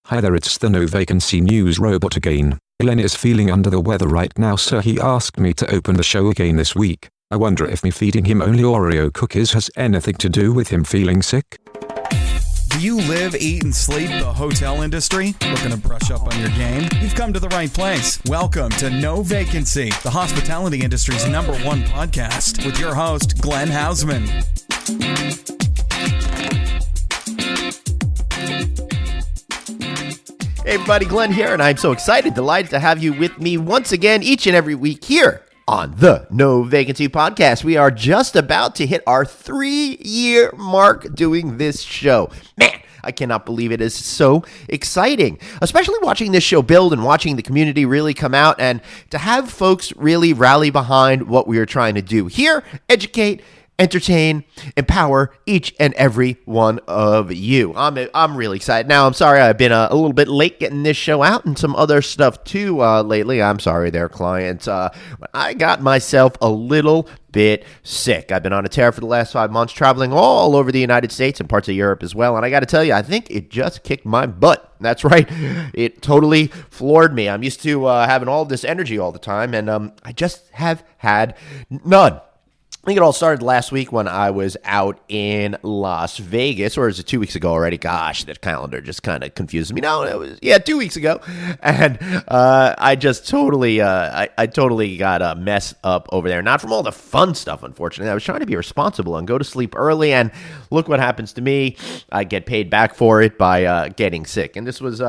Hi there, it's the No Vacancy News robot again. Glenn is feeling under the weather right now, so he asked me to open the show again this week. I wonder if me feeding him only Oreo cookies has anything to do with him feeling sick? Do you live, eat, and sleep the hotel industry? Looking to brush up on your game? You've come to the right place. Welcome to No Vacancy, the hospitality industry's #1 podcast, with your host, Glenn Hausman. Hey everybody, Glenn here, and I'm so delighted to have you with me once again each and every week here on the No Vacancy podcast. We are just about to hit our 3-year mark doing this show. Man, I cannot believe it is so exciting, especially watching this show build and watching the community really come out and to have folks really rally behind what we are trying to do here, educate, entertain, empower each and every one of you. I'm really excited. Now, I'm sorry I've been a little bit late getting this show out and some other stuff too lately. I'm sorry there, clients. I got myself a little bit sick. I've been on a tear for the last 5 months, traveling all over the United States and parts of Europe as well. And I got to tell you, I think it just kicked my butt. That's right. It totally floored me. I'm used to having all this energy all the time, and I just have had none. I think it all started last week when I was out in Las Vegas, or is it 2 weeks ago already? Gosh, that calendar just kind of confuses me. No, it was 2 weeks ago, and I just totally, I totally got messed up over there. Not from all the fun stuff, unfortunately. I was trying to be responsible and go to sleep early, and look what happens to me. I get paid back for it by getting sick, and this was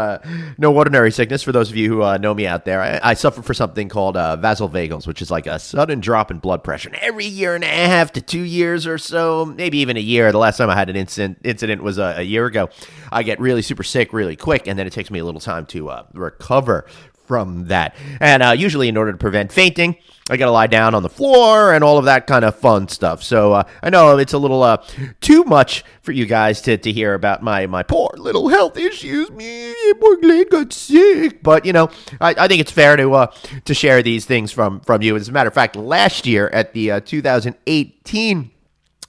no ordinary sickness. For those of you who know me out there, I suffer from something called vasovagal, which is like a sudden drop in blood pressure. And every year and a half to 2 years or so, maybe even a year. The last time I had an incident was a year ago. I get really super sick really quick, and then it takes me a little time to recover from that. And usually in order to prevent fainting, I got to lie down on the floor and all of that kind of fun stuff. So I know it's a little too much for you guys to hear about my poor little health issues. Me, poor Glenn got sick. But, you know, I think it's fair to share these things from you. As a matter of fact, last year at the 2018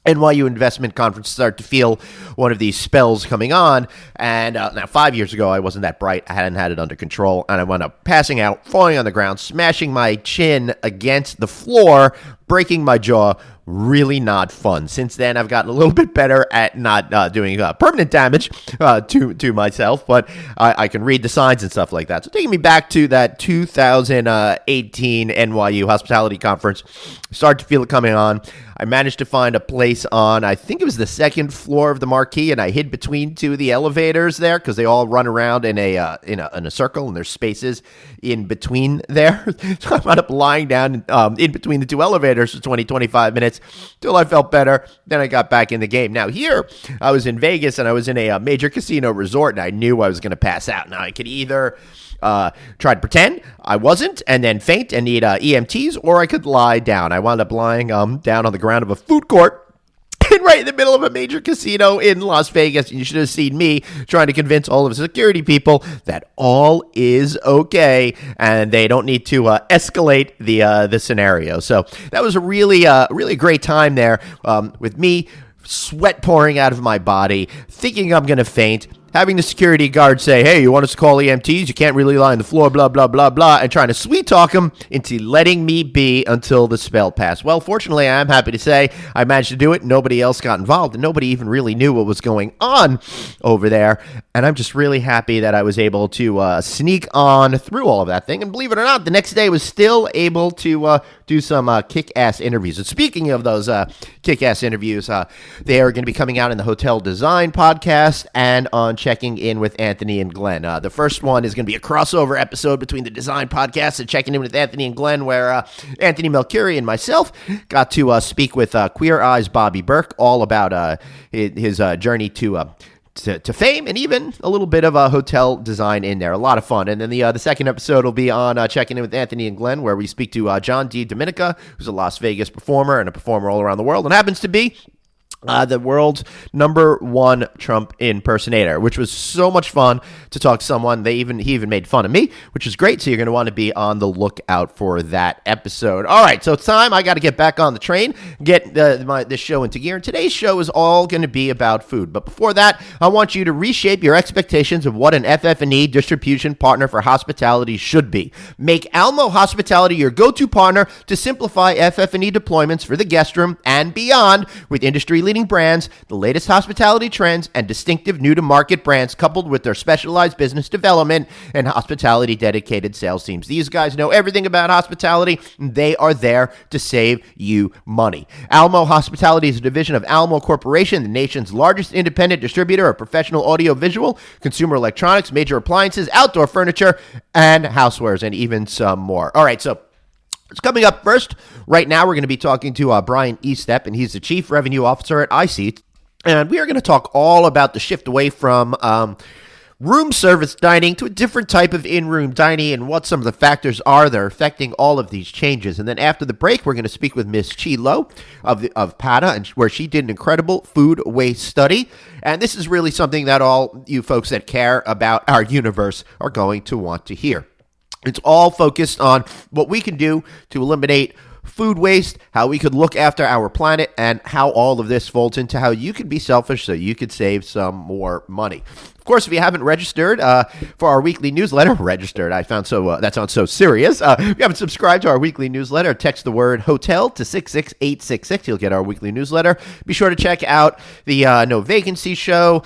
NYU Investment Conference, started to feel one of these spells coming on. And now 5 years ago, I wasn't that bright. I hadn't had it under control. And I wound up passing out, falling on the ground, smashing my chin against the floor, breaking my jaw. Really not fun. Since then, I've gotten a little bit better at not doing permanent damage to myself, but I can read the signs and stuff like that. So taking me back to that 2018 NYU Hospitality Conference, started to feel it coming on. I managed to find a place on, I think it was the second floor of the marquee, and I hid between two of the elevators there because they all run around in a circle, and there's spaces in between there. So I wound up lying down in between the two elevators for 20-25 minutes till I felt better. Then I got back in the game. Now here, I was in Vegas, and I was in a major casino resort, and I knew I was going to pass out. Now I could either try to pretend I wasn't and then faint and need EMTs, or I could lie down. I wound up lying down on the ground of a food court right in the middle of a major casino in Las Vegas. And you should have seen me trying to convince all of the security people that all is okay and they don't need to escalate the scenario. So that was a really great time there with me, sweat pouring out of my body, thinking I'm going to faint, having the security guard say, hey, you want us to call EMTs? You can't really lie on the floor, blah, blah, blah, blah, and trying to sweet talk him into letting me be until the spell passed. Well, fortunately, I'm happy to say I managed to do it. Nobody else got involved, and nobody even really knew what was going on over there. And I'm just really happy that I was able to sneak on through all of that thing. And believe it or not, the next day I was still able to do some kick-ass interviews. And speaking of those kick-ass interviews, they are going to be coming out in the Hotel Design podcast and on Checking In with Anthony and Glenn. The first one is going to be a crossover episode between the Design podcast and Checking In with Anthony and Glenn, where Anthony Melchiori and myself got to speak with Queer Eye's Bobby Burke all about his journey to fame and even a little bit of hotel design in there. A lot of fun. And then the second episode will be on Checking In with Anthony and Glenn, where we speak to John D. Dominica, who's a Las Vegas performer and a performer all around the world and happens to be the world's #1 Trump impersonator, which was so much fun to talk to someone. He even made fun of me, which is great. So you're going to want to be on the lookout for that episode. All right, so it's time. I got to get back on the train, get this show into gear. And today's show is all going to be about food. But before that, I want you to reshape your expectations of what an FF&E distribution partner for hospitality should be. Make Almo Hospitality your go-to partner to simplify FF&E deployments for the guest room and beyond with industry-leading brands, the latest hospitality trends, and distinctive new-to-market brands coupled with their specialized business development and hospitality-dedicated sales teams. These guys know everything about hospitality, and they are there to save you money. Almo Hospitality is a division of Almo Corporation, the nation's largest independent distributor of professional audio-visual, consumer electronics, major appliances, outdoor furniture, and housewares, and even some more. All right, so it's coming up first. Right now, we're going to be talking to Bryan Estep, and he's the Chief Revenue Officer at iSeatz. And we are going to talk all about the shift away from room service dining to a different type of in-room dining and what some of the factors are that are affecting all of these changes. And then after the break, we're going to speak with Miss Chi Lo of PATA, and where she did an incredible food waste study. And this is really something that all you folks that care about our universe are going to want to hear. It's all focused on what we can do to eliminate food waste, how we could look after our planet, and how all of this folds into how you can be selfish so you could save some more money. Of course, if you haven't registered for our weekly newsletter, that sounds so serious. If you haven't subscribed to our weekly newsletter, text the word hotel to 66866. You'll get our weekly newsletter. Be sure to check out the No Vacancy show,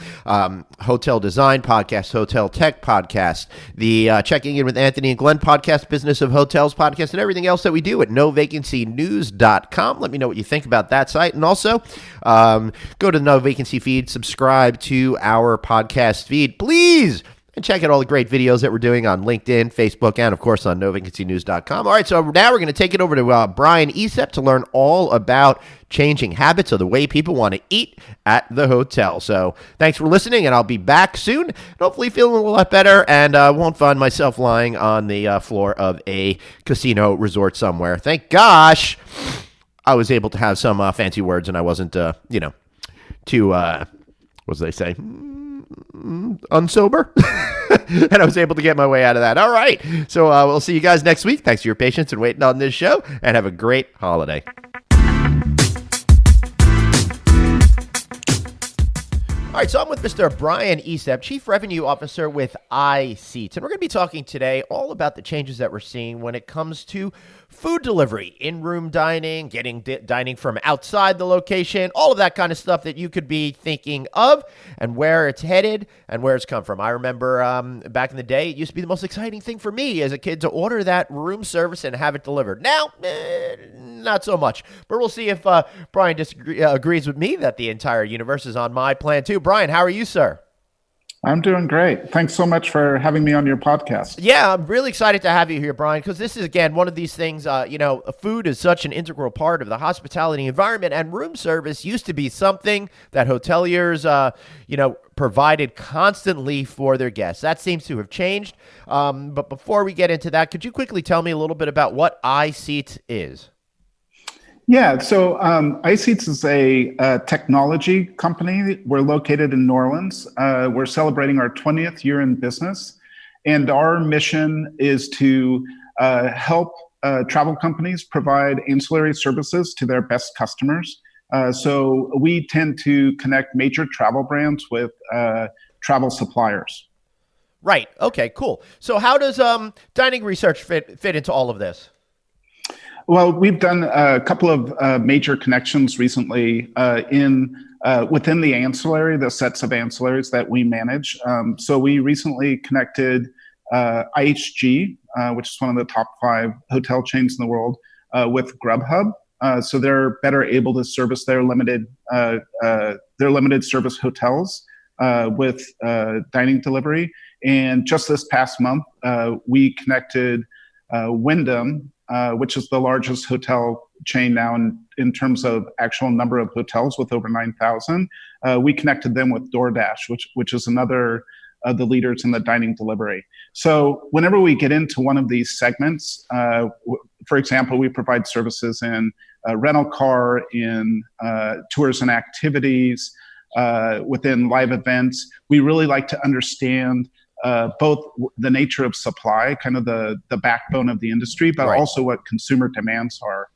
Hotel Design podcast, Hotel Tech podcast, the Checking In with Anthony and Glenn podcast, Business of Hotels podcast, and everything else that we do at novacancynews.com. Let me know what you think about that site. And also, go to the No Vacancy feed, subscribe to our podcast feed, please, and check out all the great videos that we're doing on LinkedIn, Facebook, and of course on novacancynews.com. All right, so now we're going to take it over to Bryan Estep to learn all about changing habits of the way people want to eat at the hotel. So thanks for listening, and I'll be back soon, hopefully feeling a lot better, and won't find myself lying on the floor of a casino resort somewhere. Thank gosh I was able to have some fancy words, and I wasn't, too, what do they say? Unsober. And I was able to get my way out of that. All right. So we'll see you guys next week. Thanks for your patience and waiting on this show, and have a great holiday. All right, so I'm with Mr. Bryan Estep, Chief Revenue Officer with iSeatz, and we're going to be talking today all about the changes that we're seeing when it comes to food delivery, in-room dining, getting dining from outside the location, all of that kind of stuff that you could be thinking of, and where it's headed and where it's come from. I remember back in the day, it used to be the most exciting thing for me as a kid to order that room service and have it delivered. Now, not so much. But we'll see if Bryan agrees with me that the entire universe is on my plan too. Bryan, how are you, sir? I'm doing great. Thanks so much for having me on your podcast. Yeah, I'm really excited to have you here, Bryan, because this is, again, one of these things, food is such an integral part of the hospitality environment, and room service used to be something that hoteliers, provided constantly for their guests. That seems to have changed. But before we get into that, could you quickly tell me a little bit about what iSeatz is? Yeah, so iSeatz is a technology company. We're located in New Orleans. We're celebrating our 20th year in business, and our mission is to help travel companies provide ancillary services to their best customers. So we tend to connect major travel brands with travel suppliers. Right. Okay, cool. So how does dining research fit into all of this? Well, we've done a couple of major connections recently within the ancillary, the sets of ancillaries that we manage. So we recently connected IHG, which is one of the top 5 hotel chains in the world, with Grubhub. So they're better able to service their limited service hotels with dining delivery. And just this past month, we connected Wyndham, which is the largest hotel chain now in terms of actual number of hotels with over 9,000. We connected them with DoorDash, which is another of the leaders in the dining delivery. So whenever we get into one of these segments, for example, we provide services in rental car, in tours and activities, within live events. We really like to understand both the nature of supply, kind of the backbone of the industry, but Right. also what consumer demands are.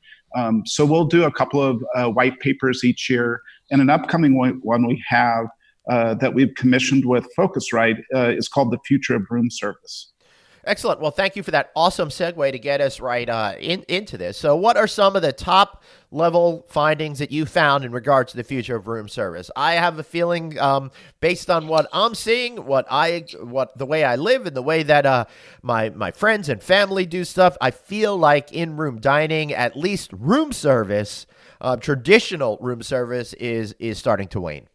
So we'll do a couple of white papers each year, and an upcoming one we have that we've commissioned with Focusrite is called The Future of Room Service. Excellent. Well, thank you for that awesome segue to get us right into this. So what are some of the top level findings that you found in regards to the future of room service? I have a feeling, based on what I'm seeing, what the way I live and the way that my friends and family do stuff, I feel like in-room dining, at least room service, traditional room service is starting to wane.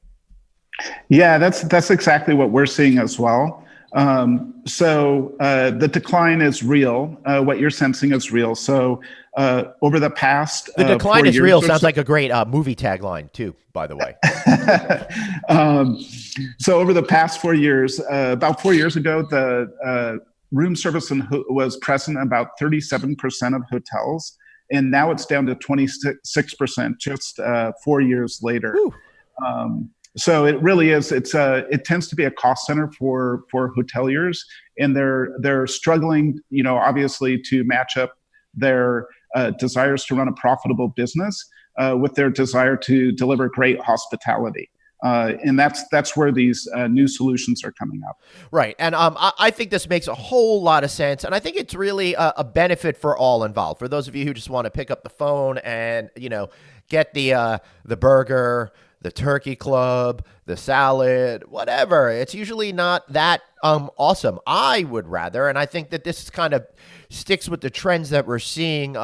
Yeah, that's exactly what we're seeing as well. So the decline is real. What you're sensing is real. So over the past the decline 4 is years real or sounds so, like a great movie tagline too, by the way. So over the past 4 years, about 4 years ago, the room service was present in about 37% of hotels, and now it's down to 26% just 4 years later. So it really is. It tends to be a cost center for hoteliers, and they're struggling, obviously, to match up their desires to run a profitable business with their desire to deliver great hospitality. And that's where these new solutions are coming up. Right. And I think this makes a whole lot of sense. And I think it's really a benefit for all involved. For those of you who just want to pick up the phone and, get the burger, the turkey club, the salad, whatever. It's usually not that awesome. I would rather, and I think that this kind of sticks with the trends that we're seeing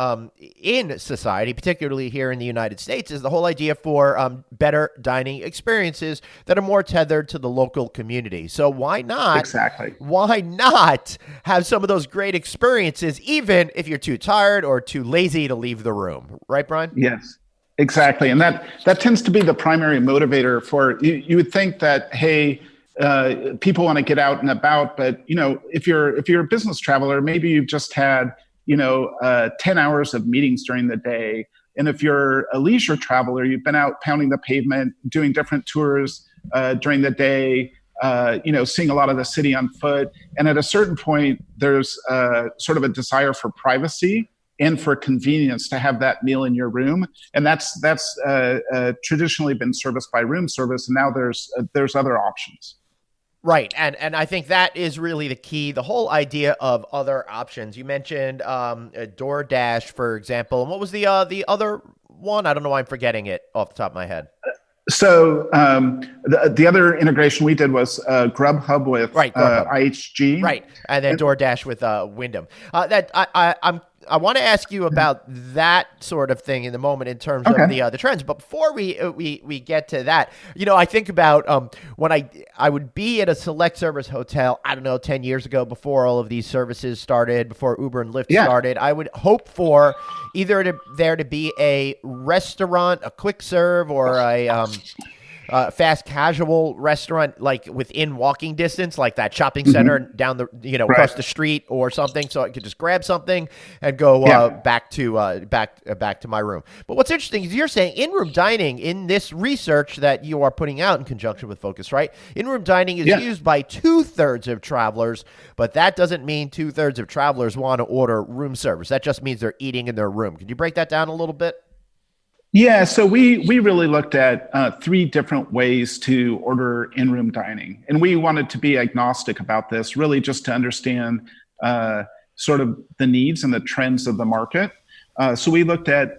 in society, particularly here in the United States, is the whole idea for better dining experiences that are more tethered to the local community. So why not? Exactly. Why not have some of those great experiences, even if you're too tired or too lazy to leave the room? Right, Bryan? Yes. Exactly. And that tends to be the primary motivator for you would think that, hey, people want to get out and about, but if you're a business traveler, maybe you've just had 10 hours of meetings during the day. And if you're a leisure traveler, you've been out pounding the pavement, doing different tours during the day, seeing a lot of the city on foot. And at a certain point, there's sort of a desire for privacy and for convenience to have that meal in your room. And that's traditionally been serviced by room service. And now there's other options. Right. And I think that is really the key, the whole idea of other options. You mentioned DoorDash, for example. And what was the other one? I don't know why I'm forgetting it off the top of my head. So the other integration we did was Grubhub with Grubhub. IHG. Right. And then DoorDash with Wyndham. I want to ask you about that sort of thing in the moment in terms of the trends. But before we get to that, I think about when I would be at a select service hotel, I don't know, 10 years ago, before all of these services started, before Uber and Lyft started, I would hope for either there to be a restaurant, a quick serve, or a fast casual restaurant, like within walking distance, like that shopping center down the, across the street or something. So I could just grab something and go back to my room. But what's interesting is you're saying in-room dining in this research that you are putting out in conjunction with Focusrite, in-room dining is used by 2/3 of travelers, but that doesn't mean 2/3 of travelers want to order room service. That just means they're eating in their room. Could you break that down a little bit? Yeah, so we really looked at 3 different ways to order in-room dining. And we wanted to be agnostic about this, really just to understand sort of the needs and the trends of the market. So we looked at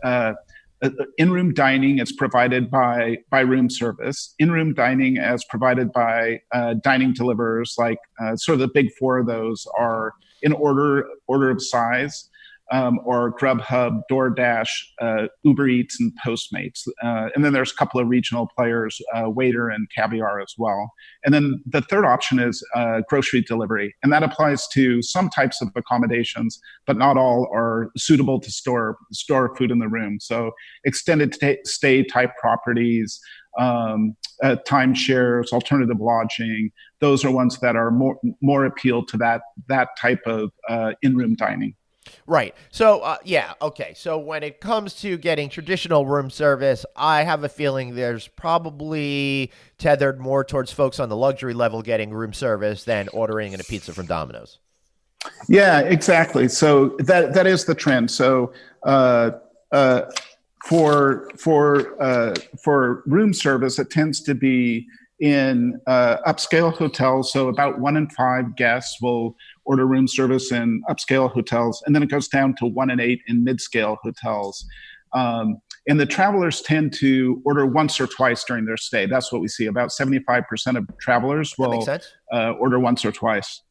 in-room dining as provided by room service, in-room dining as provided by dining deliverers, like sort of the big 4 of those are in order of size. Or Grubhub, DoorDash, Uber Eats, and Postmates. And then there's a couple of regional players, Waiter and Caviar as well. And then the third option is grocery delivery. And that applies to some types of accommodations, but not all are suitable to store food in the room. So extended stay type properties, timeshares, alternative lodging, those are ones that are more appeal to that type of in-room dining. Right. So, yeah. Okay. So when it comes to getting traditional room service, I have a feeling there's probably tethered more towards folks on the luxury level getting room service than ordering in a pizza from Domino's. Yeah, exactly. So that is the trend. So uh, uh, for room service, it tends to be in upscale hotels. So about 1 in 5 guests will order room service in upscale hotels, and then it goes down to 1 in 8 in mid-scale hotels. And the travelers tend to order once or twice during their stay. That's what we see. About 75% of travelers That makes will sense. order once or twice.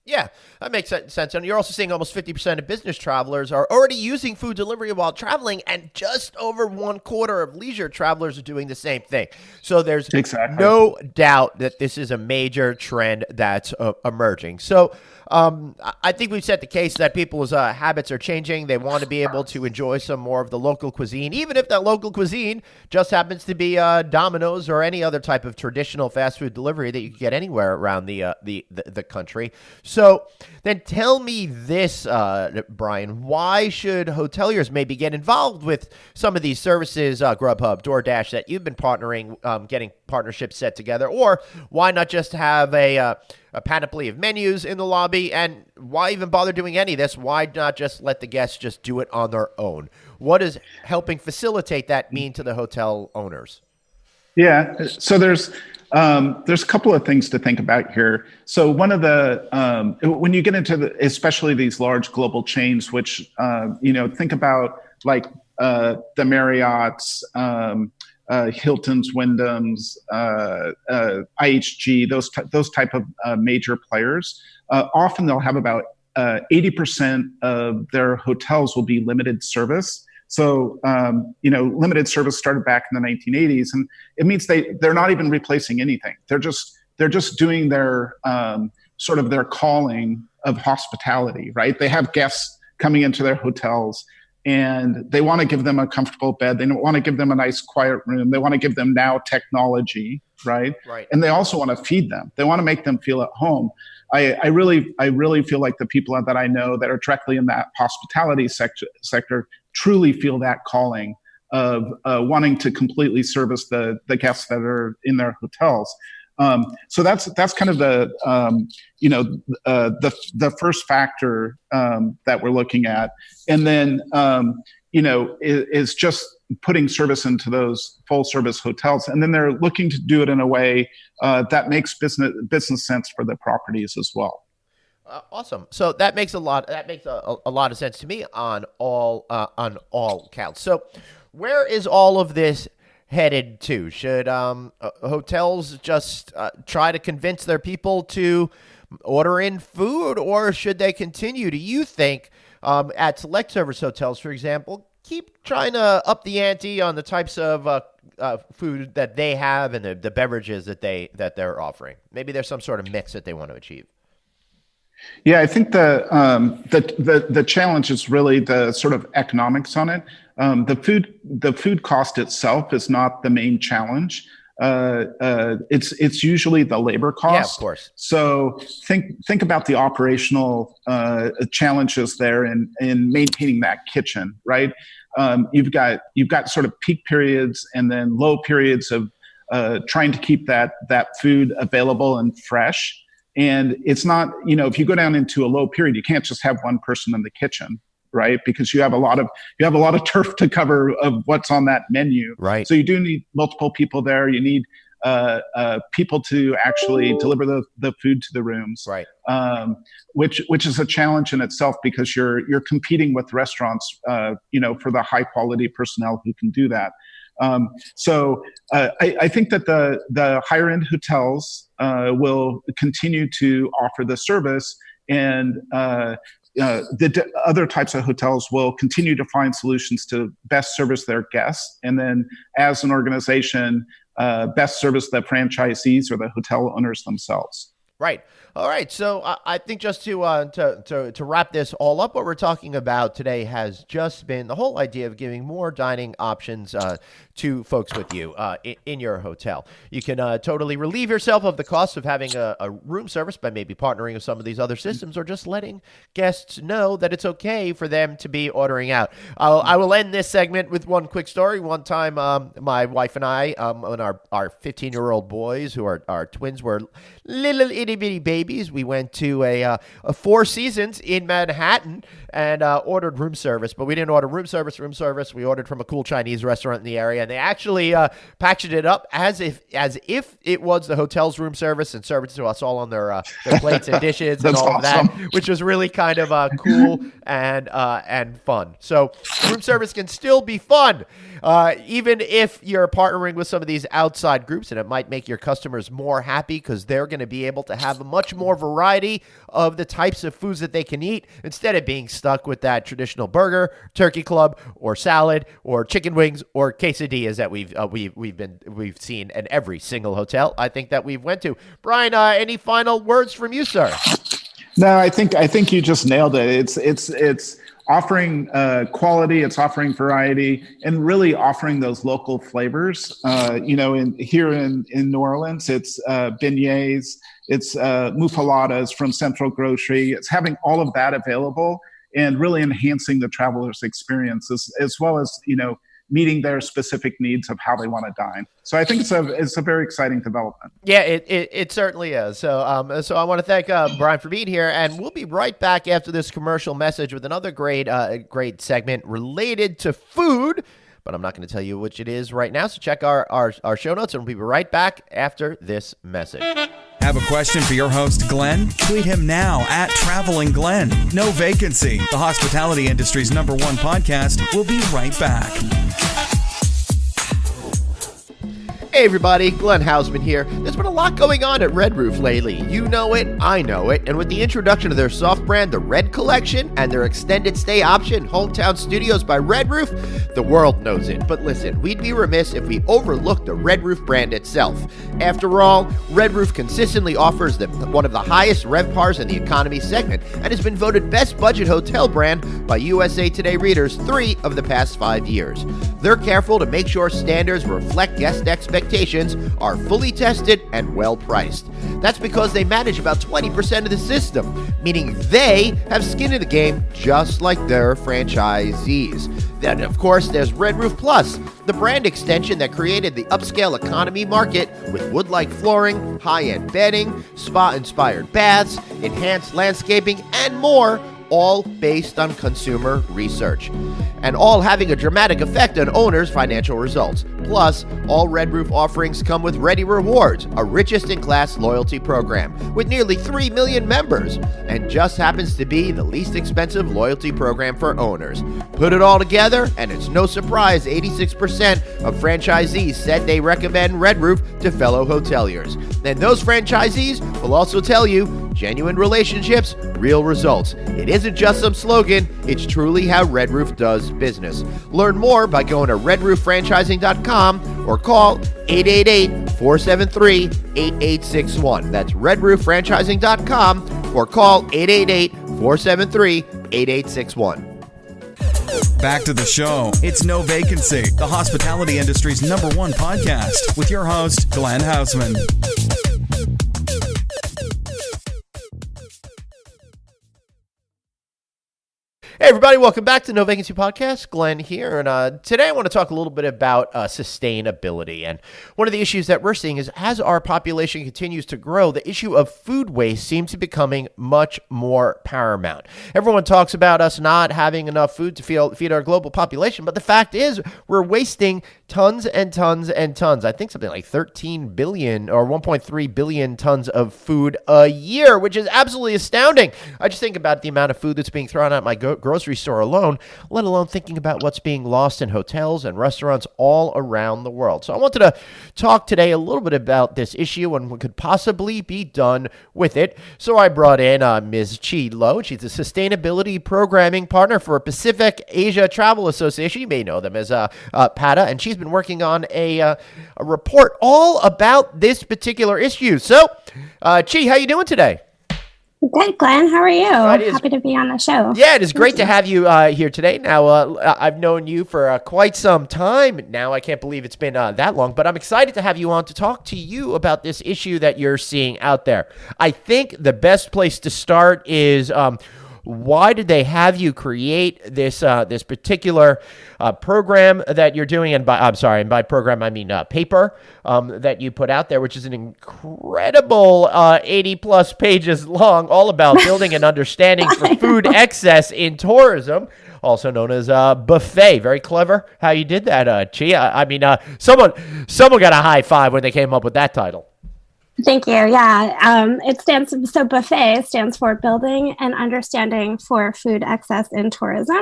Yeah, that makes sense. And you're also seeing almost 50% of business travelers are already using food delivery while traveling, and just over 1/4 of leisure travelers are doing the same thing. So there's no doubt that this is a major trend that's emerging. So I think we've set the case that people's habits are changing. They want to be able to enjoy some more of the local cuisine, even if that local cuisine just happens to be Domino's or any other type of traditional fast food delivery that you can get anywhere around the country. So then tell me this, Bryan, why should hoteliers maybe get involved with some of these services, Grubhub, DoorDash, that you've been partnering, getting partnerships set together? Or why not just have a panoply of menus in the lobby? And why even bother doing any of this? Why not just let the guests just do it on their own? What does helping facilitate that mean to the hotel owners? Yeah, so there's a couple of things to think about here. So one of the when you get into especially these large global chains, which think about like the Marriott's, Hilton's, Wyndham's, IHG, those type of major players. Often they'll have about 80% of their hotels will be limited service. So, limited service started back in the 1980s, and it means they're not even replacing anything. They're just doing their sort of their calling of hospitality, right? They have guests coming into their hotels, and they want to give them a comfortable bed. They want to give them a nice, quiet room. They want to give them now technology, right? Right. And they also want to feed them. They want to make them feel at home. I really feel like the people that I know that are directly in that hospitality sector truly feel that calling of wanting to completely service the guests that are in their hotels. So that's kind of the first factor that we're looking at, and then is just putting service into those full service hotels, and then they're looking to do it in a way that makes business sense for the properties as well. Awesome. So that makes a lot of sense to me on all counts. So where is all of this headed to? Should hotels just try to convince their people to order in food, or should they continue, do you think, at select service hotels, for example, keep trying to up the ante on the types of food that they have and the beverages that they're offering? Maybe there's some sort of mix that they want to achieve. Yeah, I think the challenge is really the sort of economics on it. The food cost itself is not the main challenge. It's usually the labor cost. Yeah, of course. So think about the operational challenges there in maintaining that kitchen, right? You've got sort of peak periods and then low periods of trying to keep that food available and fresh. And it's not, if you go down into a low period, you can't just have one person in the kitchen, right? Because you have a lot of turf to cover of what's on that menu. Right. So you do need multiple people there. You need people to actually deliver the food to the rooms. Right. Which is a challenge in itself, because you're competing with restaurants, for the high quality personnel who can do that. So I think that the higher end hotels will continue to offer the service, and the other types of hotels will continue to find solutions to best service their guests, and then as an organization, best service the franchisees or the hotel owners themselves. Right. All right. So I think just to wrap this all up, what we're talking about today has just been the whole idea of giving more dining options to folks with you in your hotel. You can totally relieve yourself of the cost of having a room service by maybe partnering with some of these other systems, or just letting guests know that it's okay for them to be ordering out. I will end this segment with one quick story. One time, my wife and I, when our 15-year-old boys, who are our twins, were little itty bitty babies, we went to a Four Seasons in Manhattan and ordered room service. But we didn't order room service. We ordered from a cool Chinese restaurant in the area, and they actually packaged it up as if it was the hotel's room service and served it to us all on their plates and dishes and all of that, which was really kind of cool and fun. So room service can still be fun, even if you're partnering with some of these outside groups, and it might make your customers more happy because they're going to be able to have a much more variety of the types of foods that they can eat instead of being stuck with that traditional burger, turkey club, or salad, or chicken wings, or quesadillas that we've seen in every single hotel I think that we've went to. Bryan, any final words from you, sir? No, I think you just nailed it. It's offering quality, it's offering variety, and really offering those local flavors. Here in New Orleans, it's beignets, it's mufaladas from Central Grocery. It's having all of that available and really enhancing the traveler's experience, as well as meeting their specific needs of how they want to dine. So I think it's a very exciting development. Yeah, it certainly is. So I want to thank Bryan for being here, and we'll be right back after this commercial message with another great segment related to food, but I'm not going to tell you which it is right now. So check our show notes, and we'll be right back after this message. Have a question for your host, Glenn? Tweet him now at Traveling Glenn. No Vacancy, the hospitality industry's #1 podcast. We'll be right back. Hey everybody, Glenn Hausman here. There's been a lot going on at Red Roof lately. You know it, I know it, and with the introduction of their soft brand, the Red Collection, and their extended stay option, Hometown Studios by Red Roof, the world knows it. But listen, we'd be remiss if we overlooked the Red Roof brand itself. After all, Red Roof consistently offers one of the highest RevPARs in the economy segment, and has been voted best budget hotel brand by USA Today readers 3 of the past 5 years. They're careful to make sure standards reflect guest expectations, are fully tested and well priced. That's because they manage about 20% of the system, meaning they have skin in the game just like their franchisees. Then, of course, there's Red Roof Plus, the brand extension that created the upscale economy market with wood-like flooring, high-end bedding, spa-inspired baths, enhanced landscaping, and more, all based on consumer research, and all having a dramatic effect on owners' financial results. Plus, all Red Roof offerings come with Ready Rewards, a richest-in-class loyalty program with nearly 3 million members, and just happens to be the least expensive loyalty program for owners. Put it all together, and it's no surprise 86% of franchisees said they recommend Red Roof to fellow hoteliers. And those franchisees will also tell you, genuine relationships, real results. It isn't just some slogan, it's truly how Red Roof does business. Learn more by going to redrooffranchising.com or call 888-473-8861. That's redrooffranchising.com or call 888-473-8861. Back to the show. It's No Vacancy, the hospitality industry's #1 podcast with your host, Glenn Hausman. Hey everybody, welcome back to No Vacancy Podcast. Glenn here, and today I want to talk a little bit about sustainability. And one of the issues that we're seeing is as our population continues to grow, the issue of food waste seems to be becoming much more paramount. Everyone talks about us not having enough food to feed our global population, but the fact is we're wasting tons and tons and tons. I think something like 13 billion or 1.3 billion tons of food a year, which is absolutely astounding. I just think about the amount of food that's being thrown out my grocery grocery store alone, let alone thinking about what's being lost in hotels and restaurants all around the world. So I wanted to talk today a little bit about this issue and what could possibly be done with it. So I brought in Ms. Chi Lo. She's a sustainability programming partner for Pacific Asia Travel Association. You may know them as PATA, and she's been working on a report all about this particular issue. So, Chi, how you doing today? Good, Glenn. How are you? Happy to be on the show. Yeah, it is great to have you here today. Now, I've known you for quite some time now. I can't believe it's been that long, but I'm excited to have you on to talk to you about this issue that you're seeing out there. I think the best place to start is why did they have you create this this particular program that you're doing? And by program I mean paper that you put out there, which is an incredible 80 plus pages long, all about building an understanding for food excess in tourism, also known as buffet. Very clever how you did that, Chi. I mean, someone got a high five when they came up with that title. Thank you. Yeah, buffet stands for Building an Understanding for Food Excess in Tourism.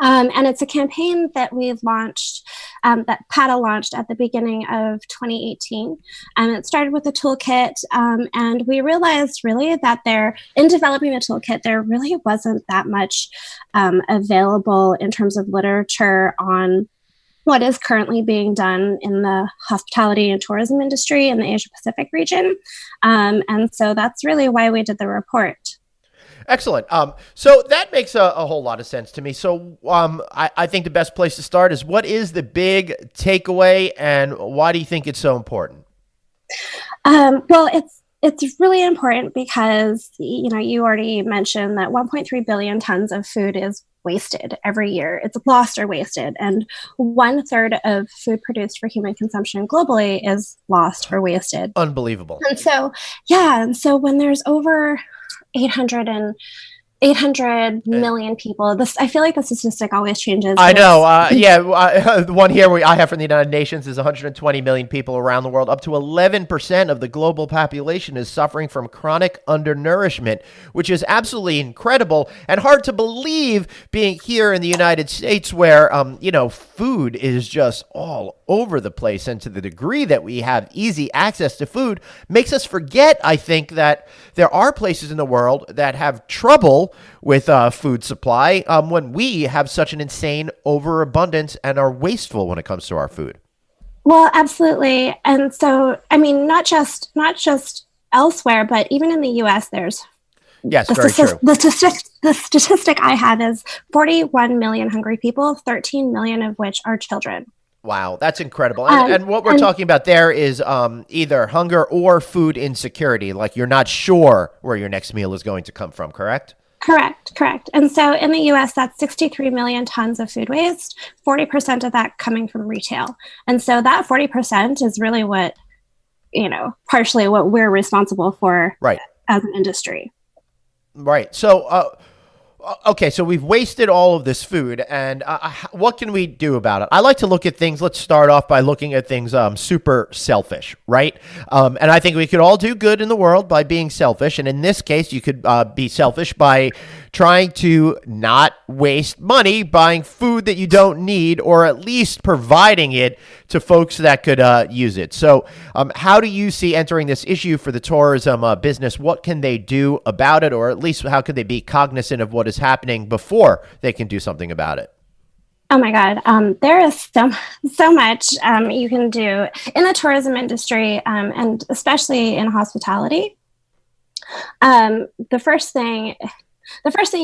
And it's a campaign that we've launched, that PATA launched at the beginning of 2018. It started with a toolkit, and we realized really that in developing the toolkit, there really wasn't that much available in terms of literature on what is currently being done in the hospitality and tourism industry in the Asia Pacific region. And so that's really why we did the report. Excellent. So that makes a whole lot of sense to me. So I think the best place to start is, what is the big takeaway and why do you think it's so important? Well, it's really important because, you already mentioned that 1.3 billion tons of food is wasted every year. It's lost or wasted. And 1/3 of food produced for human consumption globally is lost or wasted. Unbelievable. And so, when there's over 800 million people. I feel like the statistic always changes. I know. The one here I have from the United Nations is 120 million people around the world. Up to 11% of the global population is suffering from chronic undernourishment, which is absolutely incredible and hard to believe being here in the United States where, food is just all over the place. And to the degree that we have easy access to food makes us forget, I think, that there are places in the world that have trouble with food supply when we have such an insane overabundance and are wasteful when it comes to our food. Well, absolutely. And so, I mean, not just elsewhere, but even in the U.S., there's very true. The statistic I have is 41 million hungry people, 13 million of which are children. Wow, that's incredible. And what we're talking about there is either hunger or food insecurity, like you're not sure where your next meal is going to come from, correct? Correct. And so in the U.S., that's 63 million tons of food waste, 40% of that coming from retail. And so that 40% is really what, partially what we're responsible for as an industry. Right. So, okay, so we've wasted all of this food, and what can we do about it? I like to look at things. Let's start off by looking at things super selfish, right? And I think we could all do good in the world by being selfish. And in this case, you could be selfish by trying to not waste money buying food that you don't need, or at least providing it to folks that could use it. So how do you see entering this issue for the tourism business? What can they do about it, or at least how could they be cognizant of what is happening before they can do something about it? Oh my God, there is so much you can do in the tourism industry, and especially in hospitality. The first thing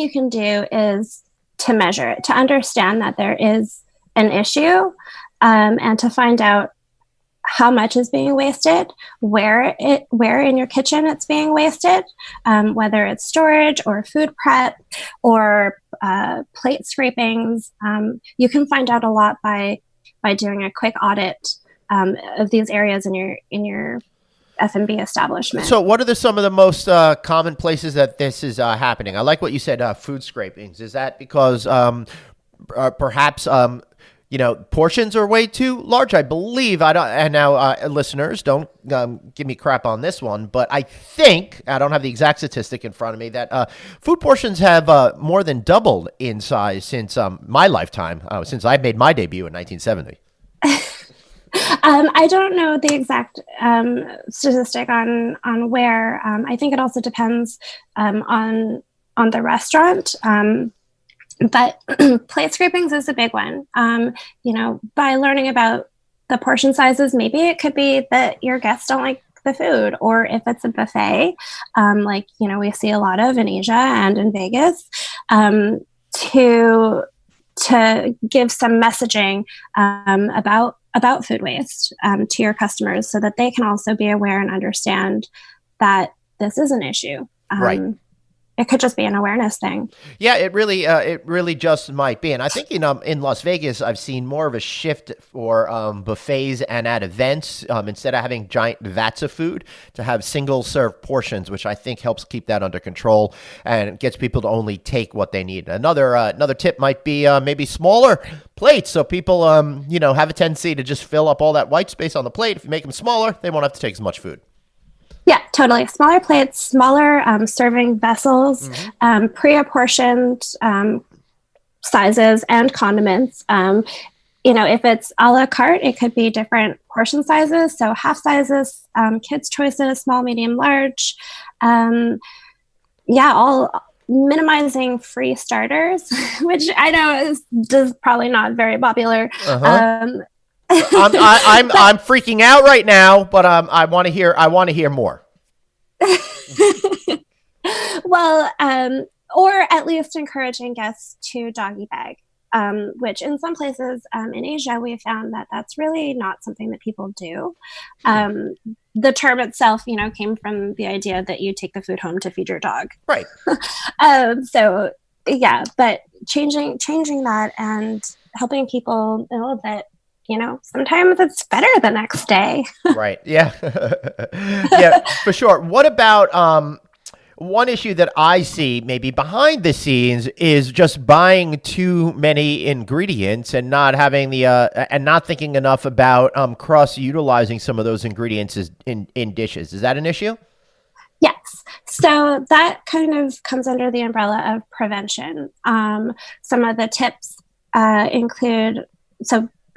you can do is to measure it, to understand that there is an issue, and to find out how much is being wasted, where in your kitchen it's being wasted, whether it's storage or food prep or plate scrapings. You can find out a lot by doing a quick audit of these areas in your F&B establishment. So what are some of the most common places that this is happening? I like what you said, food scrapings. Is that because perhaps portions are way too large, I believe. I don't, and now listeners, don't give me crap on this one, but I think, I don't have the exact statistic in front of me, that food portions have more than doubled in size since my lifetime, since I made my debut in 1970. I don't know the exact statistic on where. I think it also depends on the restaurant. But plate scrapings is a big one. By learning about the portion sizes, maybe it could be that your guests don't like the food, or if it's a buffet, we see a lot of in Asia and in Vegas, to give some messaging about food waste to your customers, so that they can also be aware and understand that this is an issue. Right. It could just be an awareness thing. Yeah, it really just might be. And I think in Las Vegas, I've seen more of a shift for buffets and at events, instead of having giant vats of food, to have single serve portions, which I think helps keep that under control and gets people to only take what they need. Another tip might be maybe smaller plates, so people have a tendency to just fill up all that white space on the plate. If you make them smaller, they won't have to take as much food. Yeah, totally. Smaller plates, smaller serving vessels, pre-apportioned sizes, and condiments. If it's a la carte, it could be different portion sizes. So half sizes, kids' choices, small, medium, large. All minimizing free starters, which I know is probably not very popular. I'm freaking out right now, but I want to hear more. Well, or at least encouraging guests to doggy bag, which in some places in Asia we found that that's really not something that people do. The term itself, came from the idea that you take the food home to feed your dog. Right. So yeah, but changing that and helping people know that sometimes it's better the next day. Right. Yeah. Yeah, for sure. What about one issue that I see maybe behind the scenes is just buying too many ingredients and not having and not thinking enough about cross-utilizing some of those ingredients in dishes. Is that an issue? Yes. So that kind of comes under the umbrella of prevention. Some of the tips include,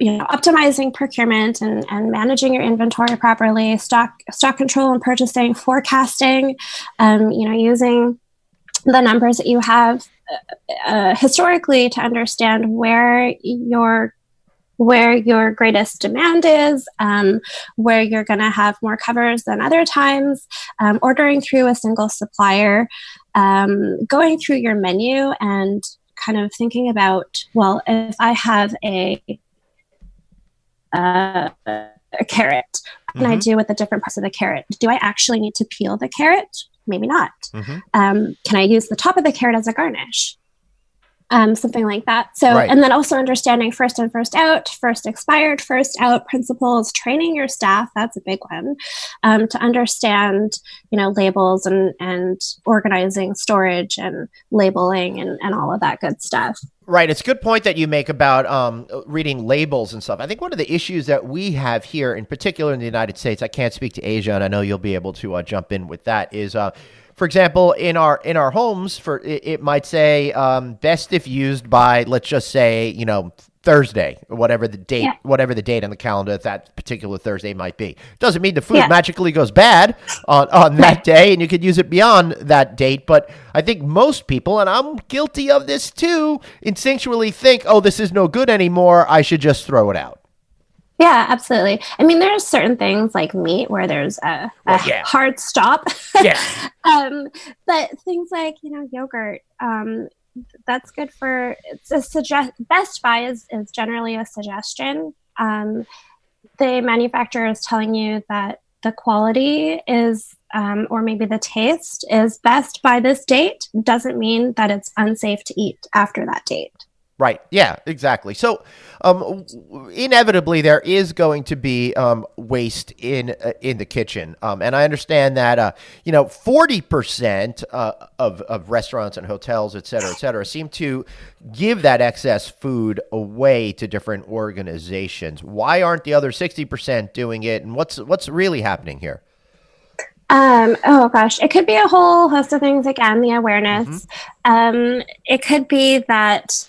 optimizing procurement and managing your inventory properly, stock control and purchasing, forecasting, using the numbers that you have historically to understand where your greatest demand is, where you're going to have more covers than other times, ordering through a single supplier, going through your menu and kind of thinking about, well, if I have a carrot, what can I do with the different parts of the carrot? Do I actually need to peel the carrot? Maybe not. Can I use the top of the carrot as a garnish? Something like that. So, right. And then also understanding first in, first out, first expired, first out principles, training your staff. That's a big one, to understand, labels and organizing storage and labeling and all of that good stuff. Right. It's a good point that you make about reading labels and stuff. I think one of the issues that we have here, in particular in the United States, I can't speak to Asia, and I know you'll be able to jump in with that, is for example, in our homes, it might say best if used by, let's just say, Thursday, or whatever the date on the calendar that particular Thursday might be. Doesn't mean the food magically goes bad on that day, and you could use it beyond that date. But I think most people, and I'm guilty of this too, instinctually think, oh, this is no good anymore, I should just throw it out. Yeah, absolutely. I mean, there's certain things like meat where there's a hard stop. Yeah. But things like, yogurt, that's good for, Best Buy is generally a suggestion. The manufacturer is telling you that the quality is, or maybe the taste is best by this date. Doesn't mean that it's unsafe to eat after that date. Right. Yeah, exactly. So, inevitably, there is going to be waste in the kitchen, and I understand that 40% of restaurants and hotels, et cetera, seem to give that excess food away to different organizations. Why aren't the other 60% doing it, and what's really happening here? Oh gosh, it could be a whole host of things. Again, the awareness. It could be that,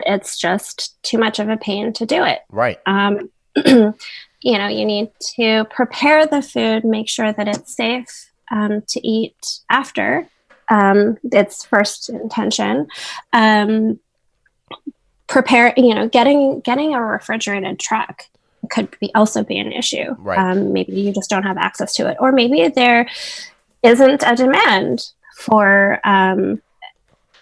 it's just too much of a pain to do it. Right. You need to prepare the food, make sure that it's safe to eat after. Its first intention. Prepare, getting a refrigerated truck could also be an issue. Right. Maybe you just don't have access to it, or maybe there isn't a demand for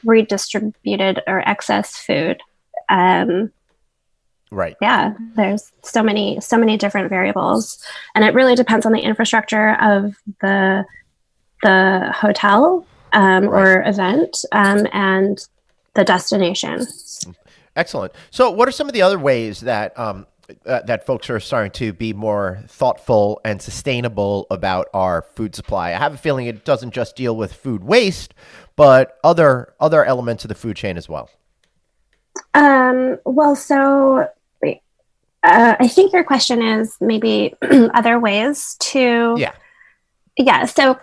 redistributed or excess food. Right. Yeah, there's so many different variables, and it really depends on the infrastructure of the hotel or event and the destination. Excellent. So, what are some of the other ways that that folks are starting to be more thoughtful and sustainable about our food supply? I have a feeling it doesn't just deal with food waste, but other elements of the food chain as well. I think your question is maybe other ways to. Yeah. So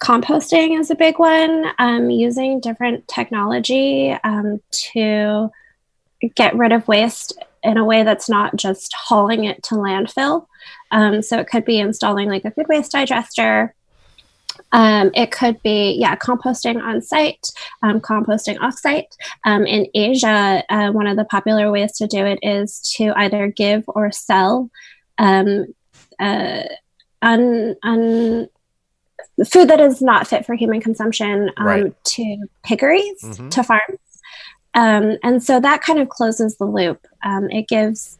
composting is a big one. Using different technology to get rid of waste in a way that's not just hauling it to landfill. So it could be installing like a food waste digester. It could be, composting on site, composting off site. In Asia, one of the popular ways to do it is to either give or sell food that is not fit for human consumption to piggeries, to farms. And so that kind of closes the loop. It gives,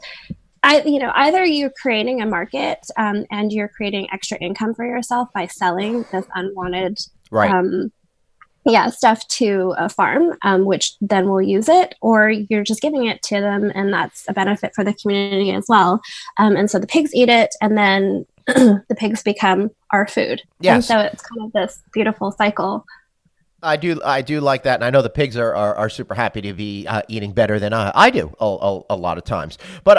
either you're creating a market and you're creating extra income for yourself by selling this unwanted stuff to a farm, which then will use it, or you're just giving it to them, and that's a benefit for the community as well. And so the pigs eat it, and then the pigs become our food. Yes. And so it's kind of this beautiful cycle. I do like that, and I know the pigs are super happy to be eating better than I do a lot of times. But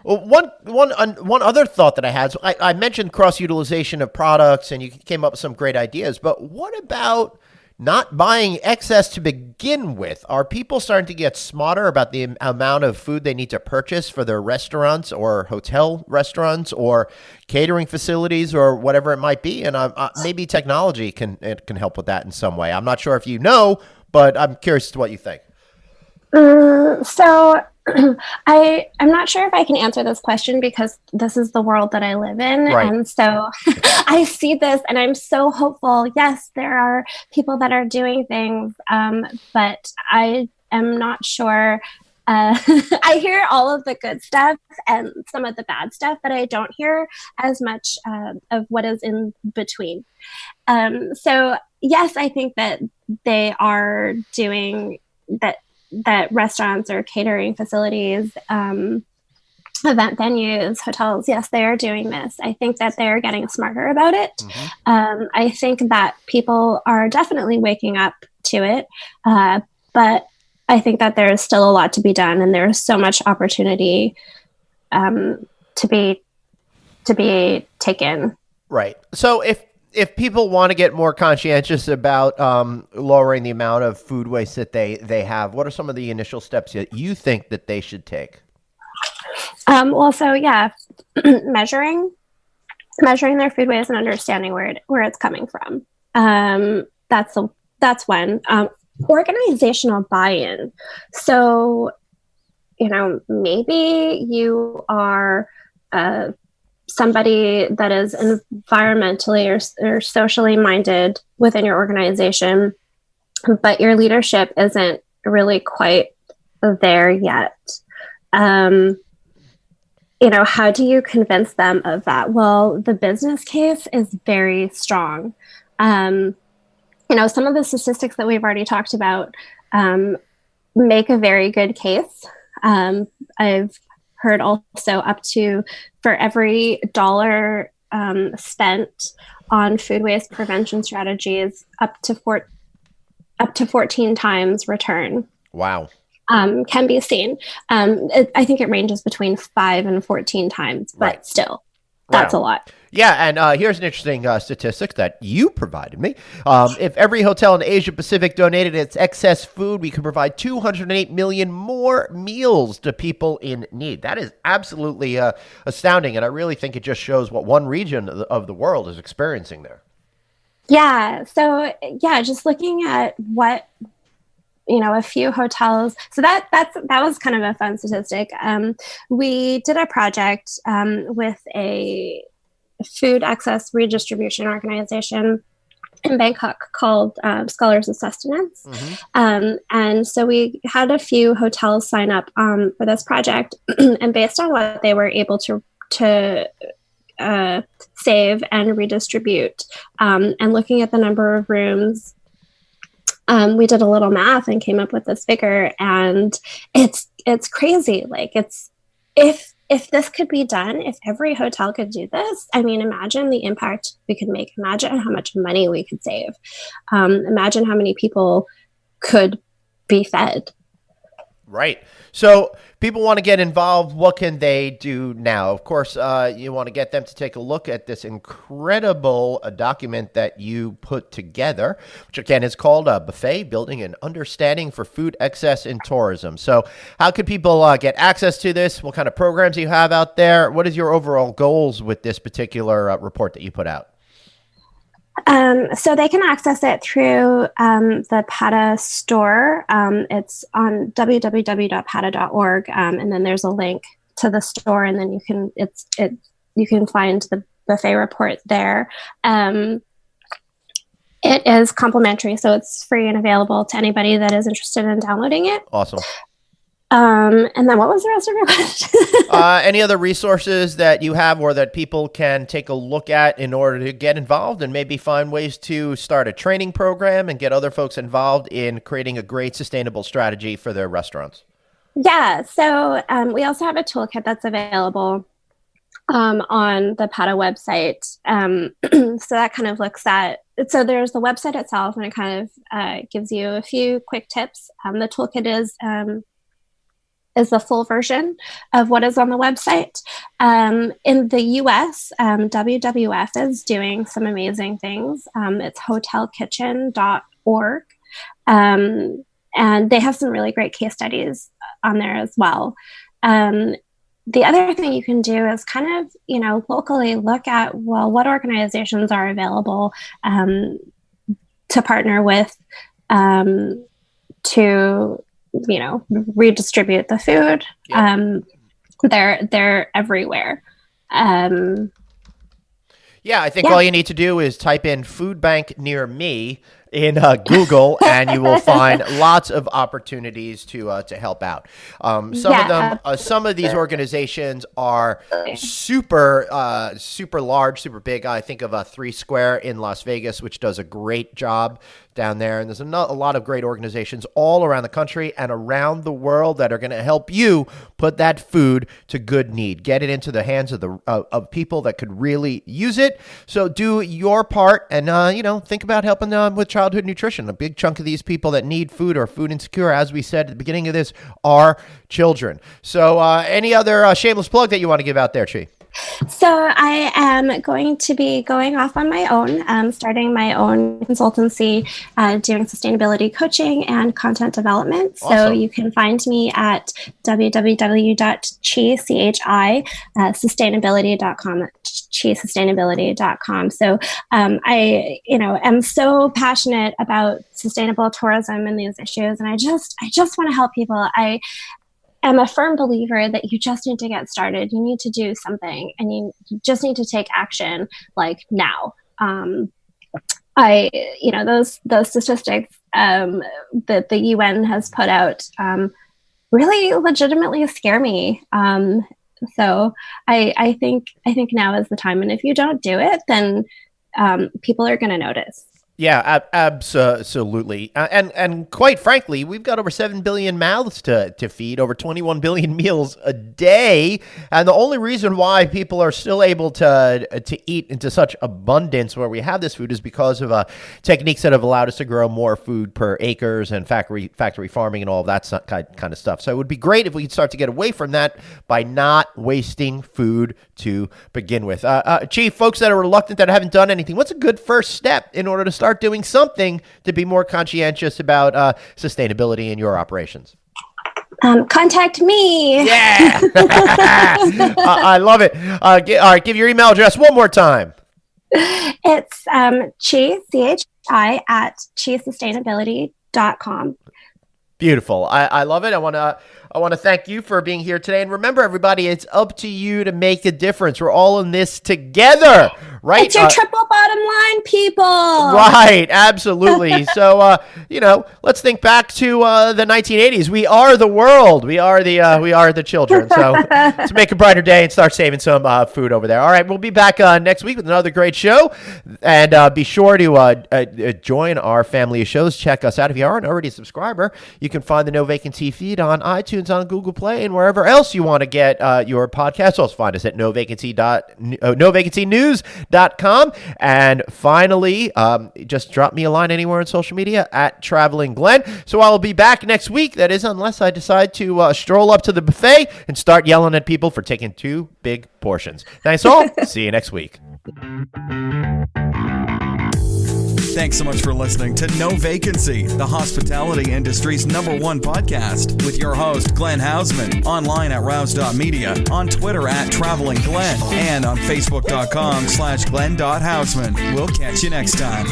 one other thought that I had, so I mentioned cross utilization of products, and you came up with some great ideas. But what about not buying excess to begin with? Are people starting to get smarter about the amount of food they need to purchase for their restaurants or hotel restaurants or catering facilities or whatever it might be? And maybe technology can help with that in some way. I'm not sure if you know, but I'm curious to what you think. So I'm not sure if I can answer this question because this is the world that I live in. Right. And so I see this and I'm so hopeful. Yes, there are people that are doing things, but I am not sure. I hear all of the good stuff and some of the bad stuff, but I don't hear as much of what is in between. So yes, I think that they are doing that restaurants or catering facilities, event venues, hotels, yes, they are doing this. I think that they're getting smarter about it. I think that people are definitely waking up to it, but I think that there is still a lot to be done, and there's so much opportunity to be taken. Right. So if people want to get more conscientious about lowering the amount of food waste that they have, what are some of the initial steps that you think that they should take? Measuring their food waste and understanding where it's coming from. That's one. Organizational buy-in. So, maybe you are somebody that is environmentally or socially minded within your organization, but your leadership isn't really quite there yet. How do you convince them of that? Well, the business case is very strong. Some of the statistics that we've already talked about, make a very good case. I've heard also up to, for every dollar spent on food waste prevention strategies, up to 14 times return. Wow. Can be seen. I think it ranges between 5 and 14 times, but still, that's a lot. Yeah, and here's an interesting statistic that you provided me. If every hotel in Asia Pacific donated its excess food, we could provide 208 million more meals to people in need. That is absolutely astounding, and I really think it just shows what one region of the world is experiencing there. Yeah, so just looking at what a few hotels. So that was kind of a fun statistic. We did a project with a food access redistribution organization in Bangkok called Scholars of Sustenance. And so we had a few hotels sign up for this project, and based on what they were able to save and redistribute, and looking at the number of rooms, we did a little math and came up with this figure, and it's crazy. Like, if this could be done, if every hotel could do this, I mean, imagine the impact we could make. Imagine how much money we could save. Imagine how many people could be fed. Right. So people want to get involved. What can they do now? Of course, you want to get them to take a look at this incredible document that you put together, which again is called Buffet, Building an Understanding for Food Excess in Tourism. So how can people get access to this? What kind of programs do you have out there? What is your overall goals with this particular report that you put out? So they can access it through the PATA store. It's on www.pata.org, and then there's a link to the store, and then you can find the buffet report there. It is complimentary, so it's free and available to anybody that is interested in downloading it. Awesome. And then what was the rest of your question? Any other resources that you have or that people can take a look at in order to get involved and maybe find ways to start a training program and get other folks involved in creating a great sustainable strategy for their restaurants? Yeah. So we also have a toolkit that's available on the PATA website. So that kind of looks at, so there's the website itself, and it kind of gives you a few quick tips. The toolkit is the full version of what is on the website. In the US, WWF is doing some amazing things. It's hotelkitchen.org. And they have some really great case studies on there as well. The other thing you can do is kind of, locally look at, well, what organizations are available to partner with to redistribute the food. Yep. They're everywhere. I think all you need to do is type in food bank near me in Google, and you will find lots of opportunities to help out. Some of these organizations are super large, super big. I think of 3 Square in Las Vegas, which does a great job down there. And there's a lot of great organizations all around the country and around the world that are going to help you put that food to good need, get it into the hands of people that could really use it. So do your part, and think about helping them with childhood nutrition. A big chunk of these people that need food or food insecure, as we said at the beginning of this, are children. So any other shameless plug that you want to give out there, Chi? So I am going to be going off on my own, starting my own consultancy, doing sustainability coaching and content development. Awesome. So you can find me at www.sustainability.com, chisustainability.com. So I am so passionate about sustainable tourism and these issues, and I just want to help people. I'm a firm believer that you just need to get started. You need to do something, and you just need to take action like now. Those statistics that the UN has put out really legitimately scare me. So I think now is the time. And if you don't do it, then people are going to notice. Yeah, absolutely. And quite frankly, we've got over 7 billion mouths to feed, over 21 billion meals a day. And the only reason why people are still able to eat into such abundance where we have this food is because of techniques that have allowed us to grow more food per acres and factory farming and all of that kind of stuff. So it would be great if we could start to get away from that by not wasting food to begin with. Chief, folks that are reluctant, that haven't done anything, what's a good first step in order to start doing something to be more conscientious about sustainability in your operations? Contact me. Yeah. I love it. All right, give your email address one more time. It's Chi, CHI, at chisustainability.com. Beautiful. I love it. I want to thank you for being here today. And remember, everybody, it's up to you to make a difference. We're all in this together, right? It's your triple bottom line, people. Right. Absolutely. So, let's think back to the 1980s. We are the world. We are the children. So let's make a brighter day and start saving some food over there. All right. We'll be back next week with another great show. And be sure to join our family of shows. Check us out. If you aren't already a subscriber, you can find the No Vacancy feed on iTunes, on Google Play, and wherever else you want to get your podcasts. Also find us at novacancynews.com. And finally, just drop me a line anywhere on social media at Traveling Glenn. So I'll be back next week. That is, unless I decide to stroll up to the buffet and start yelling at people for taking too big portions. Thanks all. See you next week. Thanks so much for listening to No Vacancy, the hospitality industry's #1 podcast, with your host, Glenn Hausman, online at rouse.media, on Twitter at Traveling Glenn, and on Facebook.com/Glenn.Hausman. We'll catch you next time.